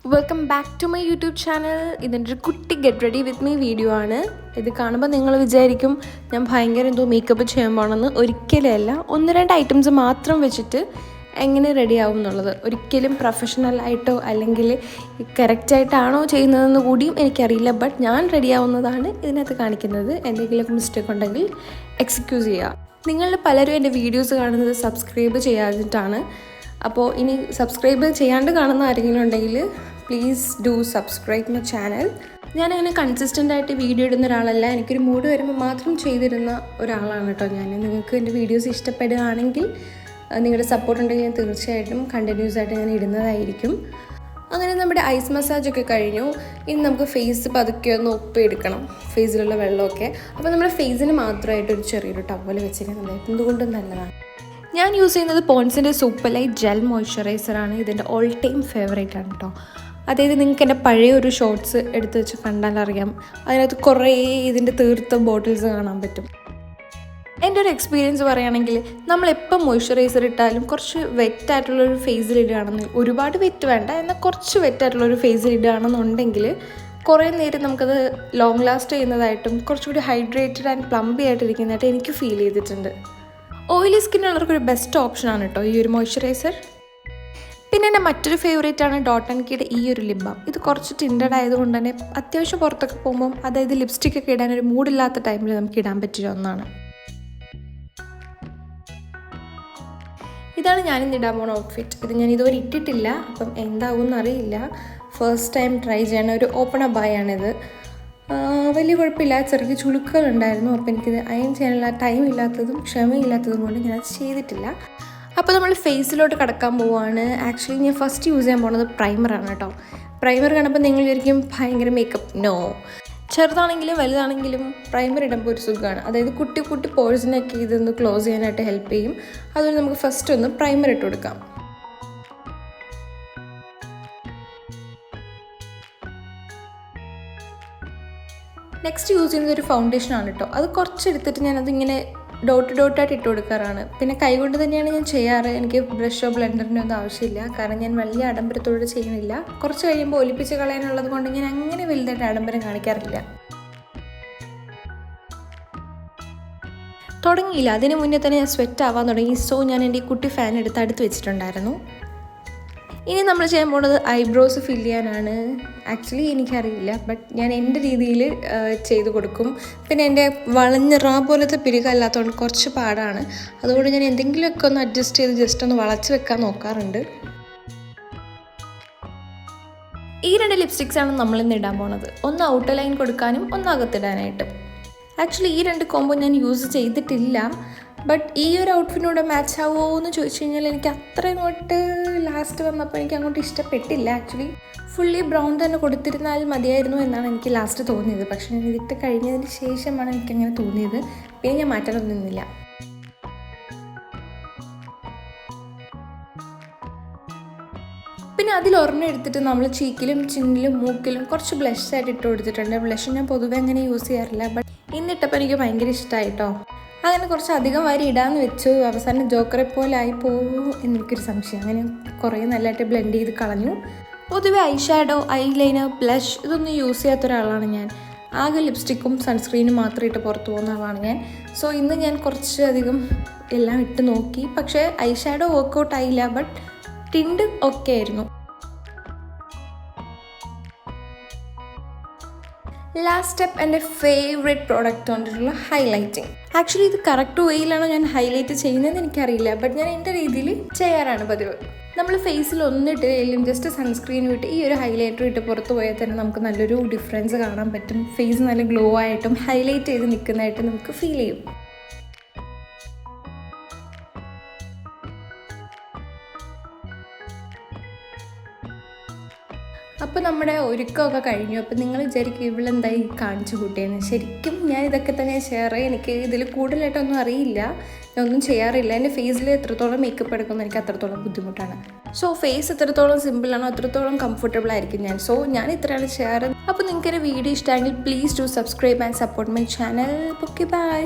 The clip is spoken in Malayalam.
Welcome back to my YouTube channel. ഇതിൻ്റെ ഒരു കുട്ടി get ready with me video ആണ്. ഇത് കാണുമ്പോൾ നിങ്ങൾ വിചാരിക്കും ഞാൻ ഭയങ്കര എന്തോ മേക്കപ്പ് ചെയ്യാൻ പോകണമെന്ന്. ഒരിക്കലല്ല, 1-2 ഐറ്റംസ് മാത്രം വെച്ചിട്ട് എങ്ങനെ റെഡി ആവും എന്നുള്ളത്. ഒരിക്കലും പ്രൊഫഷണലായിട്ടോ അല്ലെങ്കിൽ കറക്റ്റായിട്ടാണോ ചെയ്യുന്നതെന്ന് കൂടിയും എനിക്കറിയില്ല. ബട്ട് ഞാൻ റെഡി ആവുന്നതാണ് ഇതിനകത്ത് കാണിക്കുന്നത്. എന്തെങ്കിലും മിസ്റ്റേക്ക് ഉണ്ടെങ്കിൽ എക്സ്ക്യൂസ് ചെയ്യുക. നിങ്ങളിൽ പലരും എൻ്റെ വീഡിയോസ് കാണുന്നത് സബ്സ്ക്രൈബ് ചെയ്യാതിട്ടാണ്. അപ്പോൾ ഇനി സബ്സ്ക്രൈബ് ചെയ്യാണ്ട് കാണുന്ന ആരെങ്കിലും ഉണ്ടെങ്കിൽ please do subscribe my channel. ഞാനങ്ങനെ കൺസിസ്റ്റൻ്റായിട്ട് വീഡിയോ ഇടുന്ന ഒരാളല്ല. എനിക്കൊരു മൂഡ് വരുമ്പോൾ മാത്രം ചെയ്തിരുന്ന ഒരാളാണ് കേട്ടോ ഞാൻ. നിങ്ങൾക്ക് എൻ്റെ വീഡിയോസ് ഇഷ്ടപ്പെടുകയാണെങ്കിൽ നിങ്ങളുടെ സപ്പോർട്ട് ഉണ്ടെങ്കിൽ ഞാൻ തീർച്ചയായിട്ടും കണ്ടിന്യൂസ് ആയിട്ട് ഞാൻ ഇടുന്നതായിരിക്കും. അങ്ങനെ നമ്മുടെ ഐസ് മസാജൊക്കെ കഴിഞ്ഞു. ഇനി നമുക്ക് ഫേസ് പതുക്കെ ഒന്ന് ഒപ്പിയെടുക്കണം, ഫേസിലുള്ള വെള്ളമൊക്കെ. അപ്പോൾ നമ്മുടെ ഫേസിന് മാത്രമായിട്ടൊരു ചെറിയൊരു ടവൽ വെച്ചിരിക്കുന്നത് എന്തുകൊണ്ടും നല്ലതാണ്. ഞാൻ യൂസ് ചെയ്യുന്നത് പോൺസിൻ്റെ സൂപ്പർ ലൈറ്റ് ജെൽ മോയ്സ്ചറൈസറാണ്. ഇതിൻ്റെ ഓൾ ടൈം ഫേവറേറ്റ് ആണ് കേട്ടോ. അതായത് നിങ്ങൾക്ക് എൻ്റെ പഴയ ഒരു ഷോർട്സ് എടുത്ത് വെച്ച് കണ്ടാൽ അറിയാം, അതിനകത്ത് കുറേ ഇതിൻ്റെ തീർത്ത ബോട്ടിൽസ് കാണാൻ പറ്റും. എൻ്റെ ഒരു എക്സ്പീരിയൻസ് പറയുകയാണെങ്കിൽ നമ്മളെപ്പം മോയ്സ്ചറൈസർ ഇട്ടാലും കുറച്ച് വെറ്റായിട്ടുള്ളൊരു ഫേസിലിടുകയാണെന്ന്, ഒരുപാട് വെറ്റ് വേണ്ട എന്നാൽ കുറച്ച് വെറ്റായിട്ടുള്ളൊരു ഫേസിലിടുകയാണെന്നുണ്ടെങ്കിൽ കുറേ നേരം നമുക്കത് ലോങ് ലാസ്റ്റ് ചെയ്യുന്നതായിട്ടും കുറച്ചുകൂടി ഹൈഡ്രേറ്റഡ് ആൻഡ് പ്ലംബി ആയിട്ടിരിക്കുന്നതായിട്ട് എനിക്ക് ഫീൽ ചെയ്തിട്ടുണ്ട്. ഓയിലി സ്കിന്നുള്ളവർക്കൊരു ബെസ്റ്റ് ഓപ്ഷനാണ് കേട്ടോ ഈ ഒരു മോയ്സ്ചറൈസർ. പിന്നെ എൻ്റെ മറ്റൊരു ഫേവറേറ്റ് ആണ് ഡോട്ട് ആൻഡ് കീയുടെ ഈ ഒരു ലിപ് ബാം. ഇത് കുറച്ച് ടിൻഡഡ് ആയതുകൊണ്ട് തന്നെ അത്യാവശ്യം പുറത്തൊക്കെ പോകുമ്പം, അതായത് ലിപ്സ്റ്റിക്കൊക്കെ ഇടാൻ ഒരു മൂഡില്ലാത്ത ടൈമിൽ നമുക്ക് ഇടാൻ പറ്റിയ ഒന്നാണ്. ഇതാണ് ഞാനിന്ന് ഇടാൻ പോകുന്ന ഔട്ട്ഫിറ്റ്. ഇത് ഞാൻ ഇതുവരെ ഇട്ടിട്ടില്ല, അപ്പം എന്താവും എന്നറിയില്ല. ഫസ്റ്റ് ടൈം ട്രൈ ചെയ്യണ ഒരു ഓപ്പൺ അബായാണിത്. വലിയ കുഴപ്പമില്ല, ചെറിയ ചുളുക്കുകളുണ്ടായിരുന്നു. അപ്പോൾ എനിക്കിത് അയൺ ചെയ്യാനുള്ള ടൈം ഇല്ലാത്തതും ക്ഷമയില്ലാത്തതും കൊണ്ട് ഞാനത് ചെയ്തിട്ടില്ല. അപ്പോൾ നമ്മൾ ഫേസിലോട്ട് കടക്കാൻ പോവുകയാണ്. ആക്ച്വലി ഞാൻ ഫസ്റ്റ് യൂസ് ചെയ്യാൻ പോകുന്നത് പ്രൈമറാണ് കേട്ടോ. പ്രൈമർ കാണുമ്പോൾ നിങ്ങൾ വിചാരിക്കും ഭയങ്കര മേക്കപ്പ്. നോ, ചെറുതാണെങ്കിലും വലുതാണെങ്കിലും പ്രൈമർ ഇടുമ്പോൾ ഒരു സുഖമാണ്. അതായത് കുട്ടി കുട്ടി പോഴ്സിനൊക്കെ ഇതൊന്ന് ക്ലോസ് ചെയ്യാനായിട്ട് ഹെൽപ്പ് ചെയ്യും. അതുകൊണ്ട് നമുക്ക് ഫസ്റ്റ് ഒന്ന് പ്രൈമർ ഇട്ട് കൊടുക്കാം. നെക്സ്റ്റ് യൂസ് ചെയ്യുന്നത് ഒരു ഫൗണ്ടേഷനാണ് കേട്ടോ. അത് കുറച്ചെടുത്തിട്ട് ഞാനതിങ്ങനെ ഡോട്ടായിട്ട് ഇട്ട് കൊടുക്കാറാണ്. പിന്നെ കൈകൊണ്ട് തന്നെയാണ് ഞാൻ ചെയ്യാറ്. എനിക്ക് ബ്രഷോ ബ്ലെൻഡറിൻ്റെ ഒന്നും ആവശ്യമില്ല, കാരണം ഞാൻ വലിയ ആഡംബരത്തോടെ ചെയ്യുന്നില്ല. കുറച്ച് കഴിയുമ്പോൾ ഒലിപ്പിച്ച് കളയാനുള്ളത് കൊണ്ട് ഞാൻ അങ്ങനെ വലുതായിട്ട് ആഡംബരം കാണിക്കാറില്ല. തുടങ്ങിയില്ല, അതിന് മുന്നേ തന്നെ ഞാൻ സ്വെറ്റ് ആവാൻ തുടങ്ങി. സോ ഞാൻ എൻ്റെ ഈ കുട്ടി ഫാൻ എടുത്ത് അടുത്ത് വെച്ചിട്ടുണ്ടായിരുന്നു. ഇനി നമ്മൾ ചെയ്യാൻ പോകുന്നത് ഐബ്രോസ് ഫിൽ ചെയ്യാനാണ്. ആക്ച്വലി എനിക്കറിയില്ല, ബട്ട് ഞാൻ എൻ്റെ രീതിയിൽ ചെയ്ത് കൊടുക്കും. പിന്നെ എൻ്റെ വളഞ്ഞ റാ പോലത്തെ പിരികല്ലാത്തതുകൊണ്ട് കുറച്ച് പാടാണ്. അതുകൊണ്ട് ഞാൻ എന്തെങ്കിലുമൊക്കെ ഒന്ന് അഡ്ജസ്റ്റ് ചെയ്ത് ജസ്റ്റ് ഒന്ന് വളച്ച് വെക്കാൻ നോക്കാറുണ്ട്. ഈ 2 ലിപ്സ്റ്റിക്സാണ് നമ്മളിന്ന് ഇടാൻ പോണത്. ഒന്ന് ഔട്ടർ ലൈൻ കൊടുക്കാനും ഒന്ന് അകത്തിടാനായിട്ടും. ആക്ച്വലി ഈ 2 കോംബോ ഞാൻ യൂസ് ചെയ്തിട്ടില്ല. ബട്ട് ഈ ഒരു ഔട്ട്ഫിറ്റിനോട് മാച്ച് ആവുമോ എന്ന് ചോദിച്ചു കഴിഞ്ഞാൽ എനിക്ക് അത്ര ഇങ്ങോട്ട് ലാസ്റ്റ് വന്നപ്പോൾ എനിക്ക് അങ്ങോട്ട് ഇഷ്ടപ്പെട്ടില്ല. ആക്ച്വലി ഫുള്ളി ബ്രൗൺ തന്നെ കൊടുത്തിരുന്നാൽ മതിയായിരുന്നു എന്നാണ് എനിക്ക് ലാസ്റ്റ് തോന്നിയത്. പക്ഷേ ഞാൻ ഇതിട്ട് കഴിഞ്ഞതിന് ശേഷമാണ് എനിക്കങ്ങനെ തോന്നിയത്. പിന്നെ ഞാൻ മാറ്റാനൊന്നും നിന്നില്ല. പിന്നെ അതിലൊരെണ്ണം എടുത്തിട്ട് നമ്മൾ ചീക്കിലും ചിന്നിലും മൂക്കിലും കുറച്ച് ബ്ലഷായിട്ട് ഇട്ട് കൊടുത്തിട്ടുണ്ട്. ബ്ലഷ് ഞാൻ പൊതുവെ അങ്ങനെ യൂസ് ചെയ്യാറില്ല, ബട്ട് ഇന്നിട്ടപ്പോൾ എനിക്ക് ഭയങ്കര ഇഷ്ടമായിട്ടോ. അങ്ങനെ കുറച്ച് അധികം വാരി ഇടാമെന്ന് വെച്ചു. അവസാനം ജോക്കറെ പോലെ ആയി പോകുമോ എന്നെനിക്കൊരു സംശയം. അങ്ങനെ കുറേ നല്ലതായിട്ട് ബ്ലെൻഡ് ചെയ്ത് കളഞ്ഞു. പൊതുവെ I shadow, I liner, blush ഇതൊന്നും യൂസ് ചെയ്യാത്ത ഒരാളാണ് ഞാൻ. ആകെ ലിപ്സ്റ്റിക്കും സൺസ്ക്രീനും മാത്രം ഇട്ട് പുറത്ത് പോകുന്ന ആളാണ് ഞാൻ. സോ ഇന്ന് ഞാൻ കുറച്ചധികം എല്ലാം ഇട്ട് നോക്കി. പക്ഷേ ഐ ഷാഡോ വർക്കൗട്ട് ആയില്ല, ബട്ട് ടിൻഡ് ഓക്കെ ആയിരുന്നു. ലാസ്റ്റ് സ്റ്റെപ്പ് എൻ്റെ ഫേവറേറ്റ് പ്രോഡക്റ്റ് കൊണ്ടിട്ടുള്ള ഹൈലൈറ്റിങ്. ആക്ച്വലി ഇത് കറക്റ്റ് വേയിലാണോ ഞാൻ ഹൈലൈറ്റ് ചെയ്യുന്നതെന്ന് എനിക്കറിയില്ല, ബട്ട് ഞാൻ എൻ്റെ രീതിയിൽ ചെയ്യാറാണ് പതിവ്. നമ്മൾ ഫേസിൽ ഒന്നിട്ടില്ലെങ്കിലും ജസ്റ്റ് സൺസ്ക്രീൻ വിട്ട് ഈ ഒരു ഹൈലൈറ്റർ ഇട്ട് പുറത്ത് പോയാൽ തന്നെ നമുക്ക് നല്ലൊരു ഡിഫറൻസ് കാണാൻ പറ്റും. ഫേസ് നല്ല ഗ്ലോ ആയിട്ടും ഹൈലൈറ്റ് ചെയ്ത് നിൽക്കുന്നതായിട്ട് നമുക്ക് ഫീൽ ചെയ്യും. അപ്പോൾ നമ്മുടെ ഒരുക്കമൊക്കെ കഴിഞ്ഞു. അപ്പോൾ നിങ്ങൾ വിചാരിക്കും ഇവളെന്തായി കാണിച്ചു കൂട്ടിയെന്ന്. ശരിക്കും ഞാൻ ഇതൊക്കെ തന്നെ ഷെയർ ചെയ്യും. എനിക്ക് ഇതിൽ കൂടുതലായിട്ടൊന്നും അറിയില്ല, ഞാൻ ഒന്നും ചെയ്യാറില്ല. എൻ്റെ ഫേസിൽ എത്രത്തോളം മേക്കപ്പ് എടുക്കുമെന്ന് എനിക്ക് അത്രത്തോളം ബുദ്ധിമുട്ടാണ്. സോ ഫേസ് എത്രത്തോളം സിമ്പിളാണോ അത്രത്തോളം കംഫർട്ടബിൾ ആയിരിക്കും ഞാൻ. സോ ഞാൻ ഇത്രയാണ് ഷെയർ. അപ്പോൾ നിങ്ങൾക്ക് എൻ്റെ വീഡിയോ ഇഷ്ടമായെങ്കിൽ please do subscribe and support my channel. Okay, by.